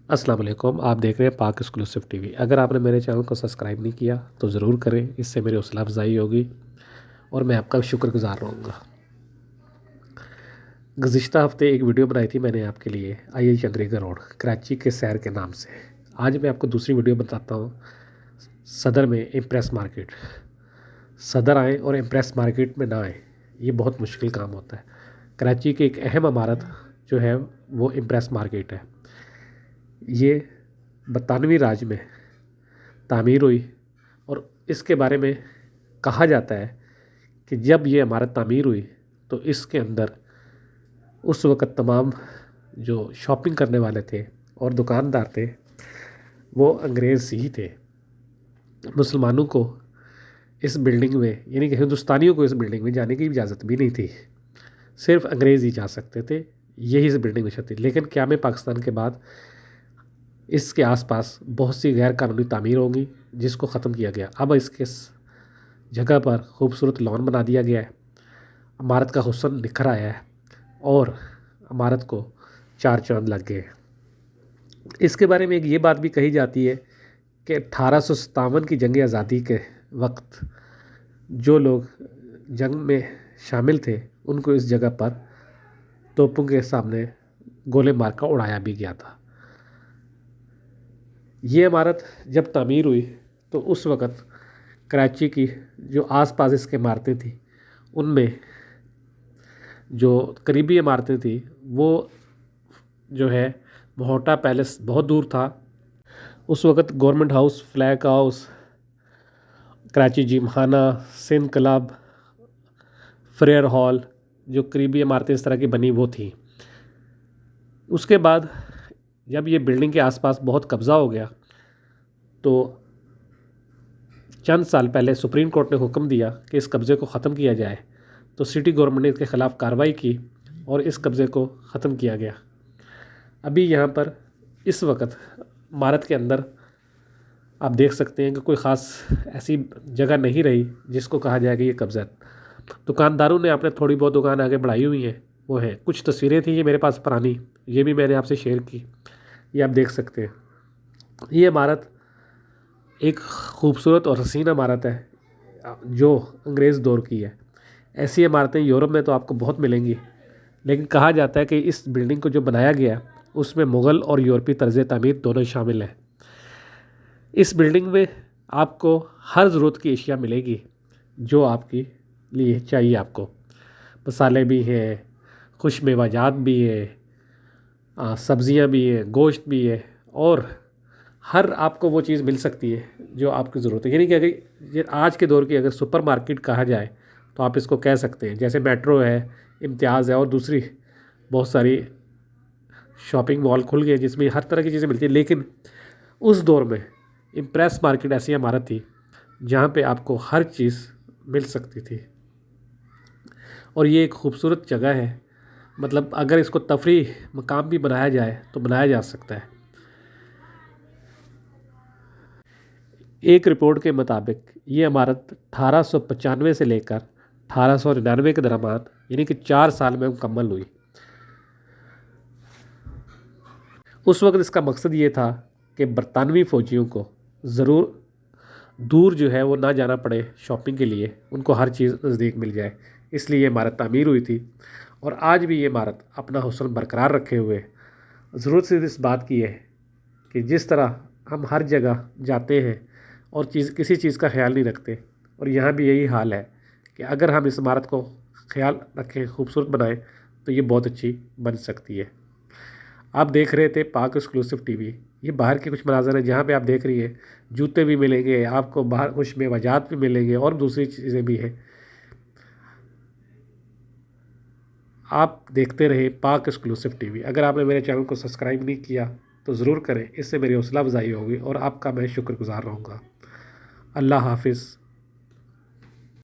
السلام علیکم، آپ دیکھ رہے ہیں پاک ایکسکلوسیو ٹی وی۔ اگر آپ نے میرے چینل کو سبسکرائب نہیں کیا تو ضرور کریں، اس سے میری حوصلہ افزائی ہوگی اور میں آپ کا شکر گزار رہوں گا۔ گزشتہ ہفتے ایک ویڈیو بنائی تھی میں نے آپ کے لیے آئی آئی چنگریگا روڈ کراچی کے سیر کے نام سے۔ آج میں آپ کو دوسری ویڈیو بتاتا ہوں صدر میں امپریس مارکیٹ۔ صدر آئیں اور امپریس مارکیٹ میں نہ آئیں، یہ بہت مشکل کام ہوتا ہے۔ کراچی کی ایک اہم عمارت جو ہے وہ امپریس مارکیٹ ہے۔ یہ 92ویں راج میں تعمیر ہوئی اور اس کے بارے میں کہا جاتا ہے کہ جب یہ عمارت تعمیر ہوئی تو اس کے اندر اس وقت تمام جو شاپنگ کرنے والے تھے اور دکاندار تھے وہ انگریز ہی تھے۔ مسلمانوں کو اس بلڈنگ میں یعنی کہ ہندوستانیوں کو اس بلڈنگ میں جانے کی اجازت بھی نہیں تھی، صرف انگریز ہی جا سکتے تھے، یہی اس بلڈنگ میں شرط تھی۔ لیکن قیام پاکستان کے بعد اس کے آس پاس بہت سی غیر قانونی تعمیر ہوگی جس کو ختم کیا گیا۔ اب اس کے جگہ پر خوبصورت لان بنا دیا گیا ہے، عمارت کا حسن نکھر آیا ہے اور عمارت کو 4 چاند لگ گئے ہیں۔ اس کے بارے میں ایک یہ بات بھی کہی جاتی ہے کہ 1857 کی جنگ آزادی کے وقت جو لوگ جنگ میں شامل تھے ان کو اس جگہ پر توپوں کے سامنے گولے مار کر اڑایا بھی گیا تھا۔ یہ عمارت جب تعمیر ہوئی تو اس وقت کراچی کی جو آس پاس اس کے عمارتیں تھیں ان میں جو قریبی عمارتیں تھیں وہ جو ہے مہوٹا پیلس بہت دور تھا۔ اس وقت government house, flag house, Karachi gymkhana, Sindh club, فریر hall, جو قریبی عمارتیں اس طرح کی بنی وہ تھیں۔ اس کے بعد جب یہ بلڈنگ کے آس پاس بہت قبضہ ہو گیا تو چند سال پہلے سپریم کورٹ نے حکم دیا کہ اس قبضے کو ختم کیا جائے، تو سٹی گورنمنٹ نے اس کے خلاف کارروائی کی اور اس قبضے کو ختم کیا گیا۔ ابھی یہاں پر اس وقت عمارت کے اندر آپ دیکھ سکتے ہیں کہ کوئی خاص ایسی جگہ نہیں رہی جس کو کہا جائے کہ یہ قبضہ ہے۔ دکانداروں نے اپنے تھوڑی بہت دکان آگے بڑھائی ہوئی ہیں، وہ ہیں کچھ تصویریں تھیں یہ میرے پاس پرانی، یہ بھی میں نے آپ سے شیئر کی، یہ آپ دیکھ سکتے ہیں۔ یہ عمارت ایک خوبصورت اور حسین عمارت ہے جو انگریز دور کی ہے۔ ایسی عمارتیں یورپ میں تو آپ کو بہت ملیں گی، لیکن کہا جاتا ہے کہ اس بلڈنگ کو جو بنایا گیا اس میں مغل اور یورپی طرز تعمیر دونوں شامل ہیں۔ اس بلڈنگ میں آپ کو ہر ضرورت کی اشیاء ملے گی جو آپ کی لیے چاہیے، آپ کو مسالے بھی ہیں، خوش میوہ جات بھی ہیں، سبزیاں بھی ہیں، گوشت بھی ہے، اور ہر آپ کو وہ چیز مل سکتی ہے جو آپ کی ضرورت ہے۔ یعنی کہ اگر آج کے دور کی اگر سپر مارکیٹ کہا جائے تو آپ اس کو کہہ سکتے ہیں، جیسے میٹرو ہے، امتیاز ہے اور دوسری بہت ساری شاپنگ مال کھل گئے جس میں ہر طرح کی چیزیں ملتی ہیں۔ لیکن اس دور میں امپریس مارکیٹ ایسی عمارت تھی جہاں پہ آپ کو ہر چیز مل سکتی تھی، اور یہ ایک خوبصورت جگہ ہے۔ مطلب اگر اس کو تفریح مقام بھی بنایا جائے تو بنایا جا سکتا ہے۔ ایک رپورٹ کے مطابق یہ عمارت 1895 سے لے کر 1899 کے درمیان یعنی کہ 4 سال میں مکمل ہوئی۔ اس وقت اس کا مقصد یہ تھا کہ برطانوی فوجیوں کو ضرور دور جو ہے وہ نہ جانا پڑے شاپنگ کے لیے، ان کو ہر چیز نزدیک مل جائے، اس لیے یہ عمارت تعمیر ہوئی تھی۔ اور آج بھی یہ عمارت اپنا حسن برقرار رکھے ہوئے ضرورت صرف اس بات کی ہے کہ جس طرح ہم ہر جگہ جاتے ہیں اور کسی چیز کا خیال نہیں رکھتے، اور یہاں بھی یہی حال ہے کہ اگر ہم اس عمارت کو خیال رکھیں، خوبصورت بنائیں تو یہ بہت اچھی بن سکتی ہے۔ آپ دیکھ رہے تھے پاک ایکسکلوسیو ٹی وی۔ یہ باہر کے کچھ مناظر ہیں جہاں پہ آپ دیکھ رہی ہیں جوتے بھی ملیں گے آپ کو، باہر خوش میوہ جات بھی ملیں گے اور دوسری چیزیں بھی ہیں۔ آپ دیکھتے رہے پاک ایکسکلوسیو ٹی وی۔ اگر آپ نے میرے چینل کو سبسکرائب نہیں کیا تو ضرور کریں، اس سے میری حوصلہ افزائی ہوگی اور آپ کا میں شکر گزار رہوں گا۔ اللہ حافظ۔